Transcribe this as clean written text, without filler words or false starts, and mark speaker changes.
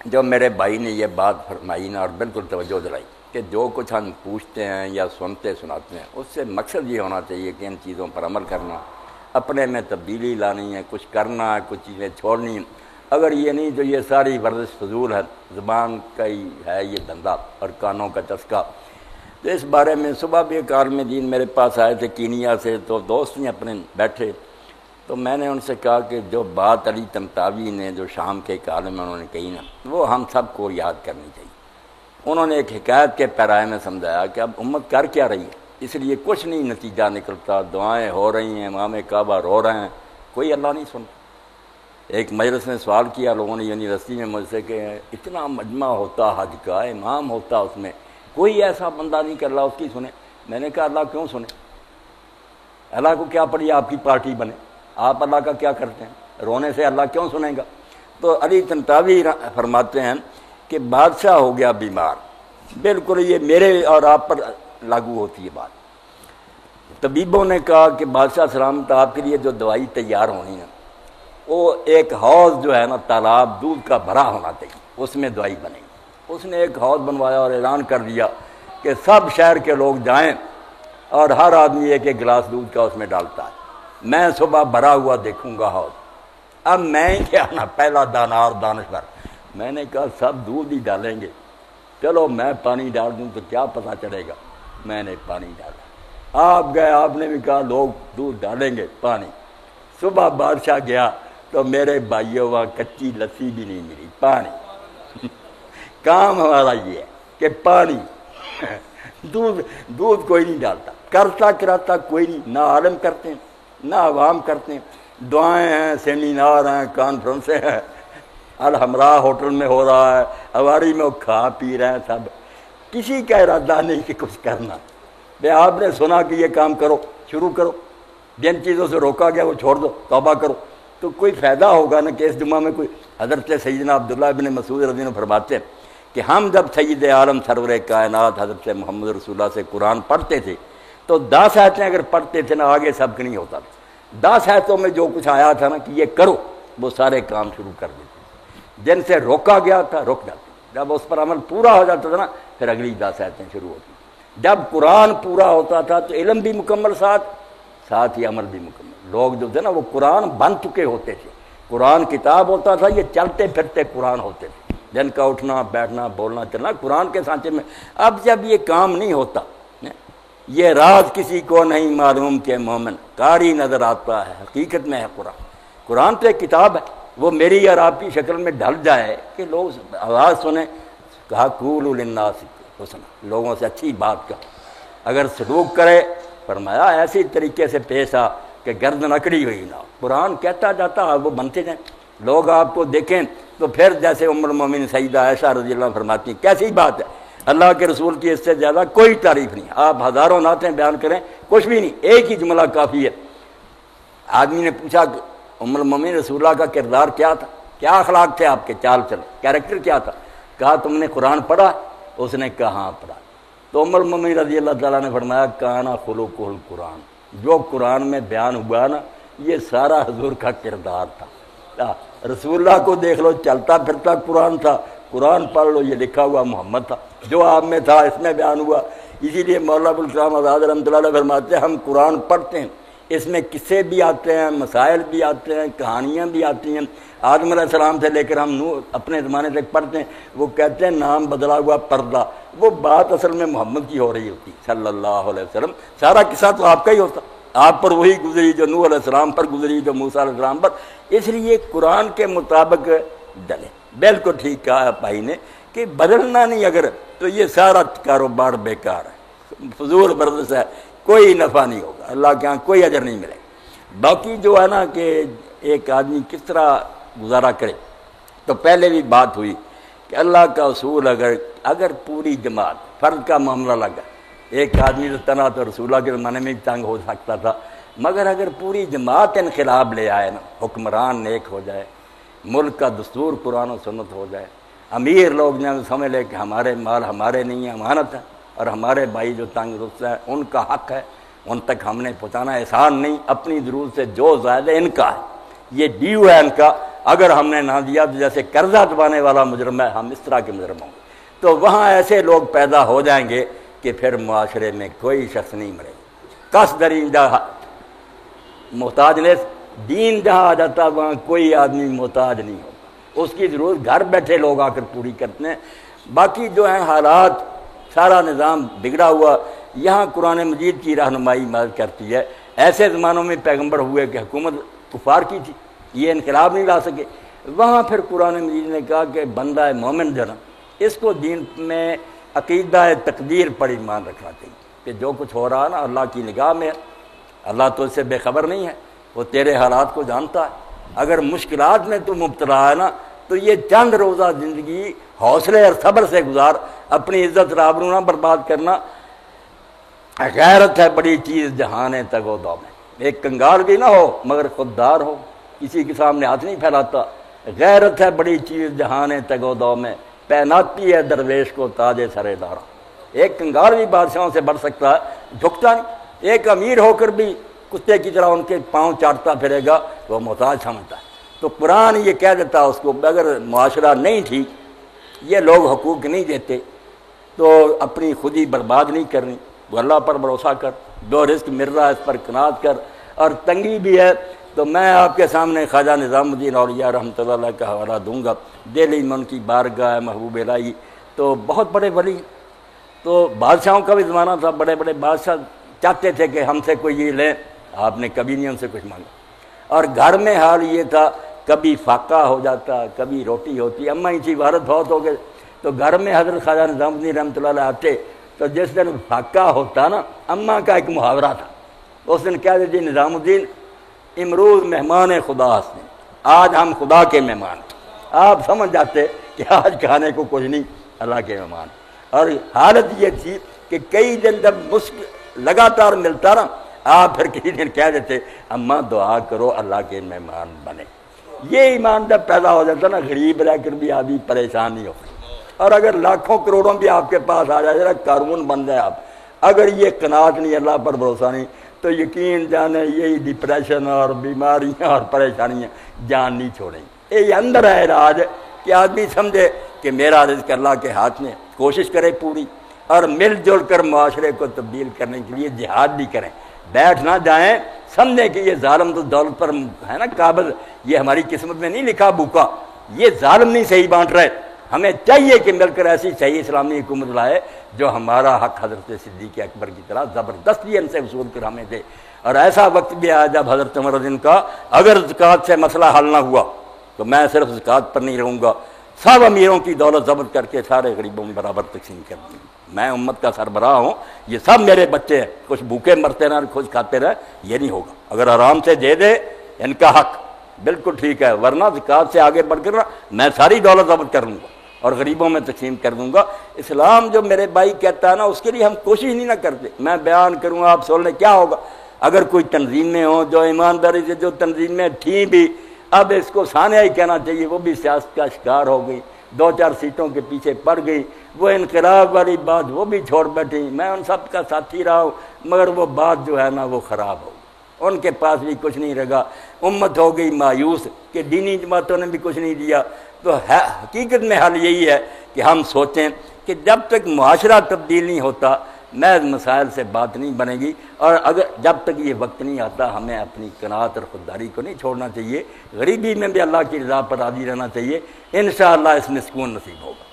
Speaker 1: جو میرے بھائی نے یہ بات فرمائی نا اور بالکل توجہ دلائی کہ جو کچھ ہم پوچھتے ہیں یا سنتے سناتے ہیں اس سے مقصد یہ ہونا چاہیے کہ ان چیزوں پر عمل کرنا، اپنے میں تبدیلی لانی ہے، کچھ کرنا ہے، کچھ چیزیں چھوڑنی ہیں۔ اگر یہ نہیں تو یہ ساری ورزش فضول ہے، زبان کا ہی ہے یہ دھندا اور کانوں کا چسکا۔ تو اس بارے میں صبح بھی ایک عالم دین میرے پاس آئے تھے کینیا سے، تو دوست ہیں اپنے بیٹھے، تو میں نے ان سے کہا کہ جو بات علی طنطاوی نے جو شام کے ایک عالم میں انہوں نے کہی نا وہ ہم سب کو یاد کرنی چاہیے۔ انہوں نے ایک حکایت کے پیرائے میں سمجھایا کہ اب امت کر کیا رہی ہے، اس لیے کچھ نہیں نتیجہ نکلتا، دعائیں ہو رہی ہیں، امام کعبہ رو رہے ہیں، کوئی اللہ نہیں سنتا۔ ایک مجلس نے سوال کیا لوگوں نے یونیورسٹی میں مجھ سے کہ اتنا مجمع ہوتا حج کا، امام ہوتا اس میں، کوئی ایسا بندہ نہیں کہ اللہ اس کی سنے۔ میں نے کہا اللہ کیوں سنے؟ اللہ کو کیا پڑی آپ کی پارٹی بنے؟ آپ اللہ کا کیا کرتے ہیں؟ رونے سے اللہ کیوں سنے گا؟ تو علی طنطاوی فرماتے ہیں کہ بادشاہ ہو گیا بیمار، بالکل یہ میرے اور آپ پر لاگو ہوتی ہے بات۔ طبیبوں نے کہا کہ بادشاہ سلامت آپ کے لیے جو دوائی تیار ہونی ہے وہ ایک حوض جو ہے نا تالاب دودھ کا بھرا ہونا چاہیے، اس میں دوائی بنے گی۔ اس نے ایک حوض بنوایا اور اعلان کر دیا کہ سب شہر کے لوگ جائیں اور ہر آدمی ایک ایک گلاس دودھ کا اس میں ڈالتا ہے، میں صبح بھرا ہوا دیکھوں گا حوض۔ اب میں کیا نا پہلا دانار دانشور، میں نے کہا سب دودھ ہی ڈالیں گے، چلو میں پانی ڈال دوں تو کیا پتہ چلے گا۔ میں نے پانی ڈالا، آپ گئے، آپ نے بھی کہا لوگ دودھ ڈالیں گے، پانی۔ صبح بادشاہ گیا تو میرے بھائیوں وہاں کچی لسی بھی نہیں ملی، پانی۔ کام ہمارا یہ ہے کہ پانی دودھ کوئی نہیں ڈالتا، کرتا کراتا کوئی نہیں، نہ عالم کرتے ہیں نہ عوام کرتے ہیں۔ دعائیں ہیں، سیمینار ہیں، کانفرنسیں ہیں، الحمراء ہوٹل میں ہو رہا ہے، اواری میں وہ کھا پی رہے ہیں سب، کسی کا ارادہ نہیں کہ کچھ کرنا۔ بھئی آپ نے سنا کہ یہ کام کرو، شروع کرو، جن چیزوں سے روکا گیا وہ چھوڑ دو، توبہ کرو، تو کوئی فائدہ ہوگا نا کہ اس جمعہ میں کوئی۔ حضرت سیدنا عبداللہ بن مسعود رضی اللہ عنہ فرماتے ہیں کہ ہم جب سید عالم سرور کائنات حضرت محمد رسول اللہ سے قرآن پڑھتے تھے تو 10 آیتیں اگر پڑھتے تھے نا آگے سبق نہیں ہوتا تھا، 10 آیتوں میں جو کچھ آیا تھا نا کہ یہ کرو وہ سارے کام شروع کر دیتے تھے، جن سے روکا گیا تھا رک جاتے، جب اس پر عمل پورا ہو جاتا تھا نا پھر اگلی 10 آیتیں شروع ہوتی۔ جب قرآن پورا ہوتا تھا تو علم بھی مکمل ساتھ ہی عمل بھی مکمل۔ لوگ جو تھے نا وہ قرآن بن چکے ہوتے تھے، قرآن کتاب ہوتا تھا، یہ چلتے پھرتے قرآن ہوتے تھے، جن کا اٹھنا بیٹھنا بولنا چلنا قرآن کے سانچے میں۔ اب جب یہ کام نہیں ہوتا، یہ راز کسی کو نہیں معلوم کہ مومن قاری نظر آتا ہے حقیقت میں ہے قرآن۔ قرآن تو ایک کتاب ہے، وہ میری اور آپ کی شکل میں ڈھل جائے کہ لوگ آواز سنیں، کہا قولوا للناس حسنا، لوگوں سے اچھی بات کا، اگر سلوک کرے فرمایا ایسی طریقے سے پیش آ کہ گردن اکڑی ہوئی نہ۔ قرآن کہتا جاتا ہے وہ بنتے جائیں، لوگ آپ کو دیکھیں تو پھر جیسے ام المومنین سیدہ عائشہ رضی اللہ عنہ فرماتی ہیں کیسی بات ہے، اللہ کے رسول کی اس سے زیادہ کوئی تعریف نہیں، آپ ہزاروں نعتیں بیان کریں کچھ بھی نہیں، ایک ہی جملہ کافی ہے۔ آدمی نے پوچھا کہ ام المومنین رسول اللہ کا کردار کیا تھا، کیا اخلاق تھے آپ کے، چال چل کیریکٹر کیا تھا؟ کہا تم نے قرآن پڑھا؟ اس نے کہا ہاں پڑھا۔ تو ام المومنین رضی اللہ تعالیٰ نے فرمایا کانا خلقہ القرآن، جو قرآن میں بیان ہوا نا یہ سارا حضور کا کردار تھا۔ رسول اللہ کو دیکھ لو چلتا پھرتا قرآن تھا، قرآن پڑھ لو یہ لکھا ہوا محمد تھا، جو آپ میں تھا اس میں بیان ہوا۔ اسی لیے مولانا ابوالکلام آزاد رحمۃ اللہ علیہ فرماتے ہیں ہم قرآن پڑھتے ہیں، اس میں قصے بھی آتے ہیں، مسائل بھی آتے ہیں، کہانیاں بھی آتی ہیں۔ آدم علیہ السلام سے لے کر ہم اپنے زمانے تک پڑھتے ہیں، وہ کہتے ہیں نام بدلا ہوا پردہ، وہ بات اصل میں محمد کی ہو رہی ہوتی صلی اللہ علیہ وسلم، سارا قصہ تو آپ کا ہی ہوتا، آپ پر وہی گزری جو نوح علیہ السلام پر گزری، جو موسیٰ علیہ السلام پر۔ اس لیے قرآن کے مطابق ڈلے۔ بالکل ٹھیک کہا بھائی نے کہ بدلنا نہیں اگر تو یہ سارا کاروبار بیکار ہے، فضول ورزش ہے، کوئی نفع نہیں ہوگا، اللہ کے ہاں کوئی اجر نہیں ملے گا۔ باقی جو ہے نا کہ ایک آدمی کس طرح گزارا کرے، تو پہلے بھی بات ہوئی کہ اللہ کا اصول اگر پوری جماعت، فرد کا معاملہ لگا، ایک آدمی تو تنہا تو رسول اللہ کے زمانے میں بھی تنگ ہو سکتا تھا، مگر اگر پوری جماعت انقلاب لے آئے نا، حکمران نیک ہو جائے، ملک کا دستور قرآن و سنت ہو جائے، امیر لوگ نے سمجھ لے کہ ہمارے مال ہمارے نہیں ہیں، امانت ہے، اور ہمارے بھائی جو تنگ رخصت ہے ان کا حق ہے، ان تک ہم نے پہنچانا، احسان نہیں، اپنی ضرورت سے جو زائد ہے ان کا ہے، یہ ڈیو ہے ان کا، اگر ہم نے نہ دیا تو جیسے قرضہ دبانے والا مجرم ہے، ہم اس طرح کے مجرم ہوں گے۔ تو وہاں ایسے لوگ پیدا ہو جائیں گے کہ پھر معاشرے میں کوئی شخص نہیں مرے گا۔ کس درینجہ محتاج نے دین جہاں آ جاتا وہاں کوئی آدمی محتاج نہیں ہوگا، اس کی ضرورت گھر بیٹھے لوگ آ کر پوری کرتے ہیں۔ باقی جو ہیں حالات، سارا نظام بگڑا ہوا، یہاں قرآن مجید کی رہنمائی مدد کرتی ہے۔ ایسے زمانوں میں پیغمبر ہوئے کہ حکومت کفار کی تھی، یہ انقلاب نہیں لا سکے، وہاں پھر قرآن مجید نے کہا کہ بندہ مومن جو نا اس کو دین میں عقیدہ تقدیر پر ایمان رکھنا چاہیے کہ جو کچھ ہو رہا ہے نا اللہ کی نگاہ میں ہے، اللہ تو اس سے بے خبر نہیں ہے، وہ تیرے حالات کو جانتا ہے۔ اگر مشکلات میں تو مبتلا ہے نا تو یہ چند روزہ زندگی حوصلے اور صبر سے گزار، اپنی عزت آبرو نہ برباد کرنا۔ غیرت ہے بڑی چیز جہان تگ و دو میں، ایک کنگال بھی نہ ہو مگر خوددار ہو، کسی کے سامنے ہاتھ نہیں پھیلاتا۔ غیرت ہے بڑی چیز جہان تگ و دو میں، پہناتی ہے درویش کو تاج سرے دارا۔ ایک کنگال بھی بادشاہوں سے بڑھ سکتا ہے، جھکتا نہیں۔ ایک امیر ہو کر بھی کتے کی طرح ان کے پاؤں چاٹتا پھرے گا، وہ محتاج سمجھتا ہے۔ تو قرآن یہ کہہ دیتا اس کو اگر معاشرہ نہیں ٹھیک، یہ لوگ حقوق نہیں دیتے تو اپنی خودی برباد نہیں کرنی، وہ اللہ پر بھروسہ کر، جو رزق مل رہا ہے اس پر قناعت کر۔ اور تنگی بھی ہے تو میں آپ کے سامنے خواجہ نظام الدین اولیاء رحمۃ اللہ علیہ کا حوالہ دوں گا، دہلی میں ان کی بارگاہ محبوب الہی، تو بہت بڑے ولی، تو بادشاہوں کا بھی زمانہ تھا، بڑے بڑے بادشاہ چاہتے تھے کہ ہم سے کوئی یہ لیں، آپ نے کبھی نہیں ان سے کچھ مانگا۔ اور گھر میں حال یہ تھا، کبھی فاقہ ہو جاتا، کبھی روٹی ہوتی۔ اماں کی عبارت بہت ہو گئے تو گھر میں حضرت خواجہ نظام الدین رحمۃ اللہ علیہ آتے تو جس دن فاقہ ہوتا نا، اماں کا ایک محاورہ تھا، اس دن کہہ دیتے نظام الدین امروز مہمان خدا ہستیں، آج ہم خدا کے مہمان۔ آپ سمجھ جاتے کہ آج کھانے کو کچھ نہیں، اللہ کے مہمان۔ اور حالت یہ تھی کہ کئی دن جب لگاتار ملتا نا، آپ پھر کسی دن کہہ دیتے اماں دعا کرو اللہ کے مہمان بنے۔ یہ ایمان جب پیدا ہو جاتا نا، غریب رہ کر بھی آدمی پریشان نہیں ہوتا۔ اور اگر لاکھوں کروڑوں بھی آپ کے پاس آ جائے ذرا قارون بن جائے آپ، اگر یہ قناعت نہیں، اللہ پر بھروسہ نہیں، تو یقین جانے یہی ڈپریشن اور بیماریاں اور پریشانیاں جان نہیں چھوڑیں۔ یہ اندر ہے راج کہ آدمی سمجھے کہ میرا رزق اللہ کے ہاتھ میں، کوشش کرے پوری، اور مل جل کر معاشرے کو تبدیل کرنے کے لیے جہاد بھی کریں، بیٹھ نہ جائیں، سمجھیں کہ یہ ظالم تو دولت پر ہے نا قابض، یہ ہماری قسمت میں نہیں لکھا بھوکا، یہ ظالم نہیں صحیح بانٹ رہے۔ ہمیں چاہیے کہ مل کر ایسی صحیح اسلامی حکومت لائے جو ہمارا حق حضرت صدیق اکبر کی طرح زبردستی ان سے وصول کر ہمیں دے۔ اور ایسا وقت بھی آیا جب حضرت عمر رضی اللہ عنہ کا اگر زکوٰۃ سے مسئلہ حل نہ ہوا تو میں صرف زکوٰۃ پر نہیں رہوں گا، سب امیروں کی دولت ضبط کر کے سارے غریبوں میں برابر تقسیم کر دوں، میں امت کا سربراہ ہوں، یہ سب میرے بچے ہیں، کچھ بھوکے مرتے رہے کچھ کھاتے رہے، یہ نہیں ہوگا۔ اگر آرام سے دے دے ان کا حق بالکل ٹھیک ہے، ورنہ زکوٰۃ سے آگے بڑھ کر میں ساری دولت ضبط کر لوں گا اور غریبوں میں تقسیم کر دوں گا۔ اسلام جو میرے بھائی کہتا ہے نا، اس کے لیے ہم کوشش نہیں نہ کرتے۔ میں بیان کروں آپ سن لیں کیا ہوگا اگر کوئی تنظیمیں ہوں جو ایمانداری سے، جو تنظیمیں تھیں بھی، اب اس کو سانحہ ہی کہنا چاہیے، وہ بھی سیاست کا شکار ہو گئی، 2-4 سیٹوں کے پیچھے پڑ گئی، وہ انقلاب والی بات وہ بھی چھوڑ بیٹھی۔ میں ان سب کا ساتھی رہا ہوں، مگر وہ بات جو ہے نا وہ خراب ہو، ان کے پاس بھی کچھ نہیں رہا، امت ہو گئی مایوس کہ دینی جماعتوں نے بھی کچھ نہیں دیا۔ تو حقیقت میں حل یہی ہے کہ ہم سوچیں کہ جب تک معاشرہ تبدیل نہیں ہوتا محض مسائل سے بات نہیں بنے گی، اور اگر جب تک یہ وقت نہیں آتا ہمیں اپنی قناعت اور خودداری کو نہیں چھوڑنا چاہیے، غریبی میں بھی اللہ کی رضا پر راضی رہنا چاہیے، انشاءاللہ اس میں سکون نصیب ہوگا۔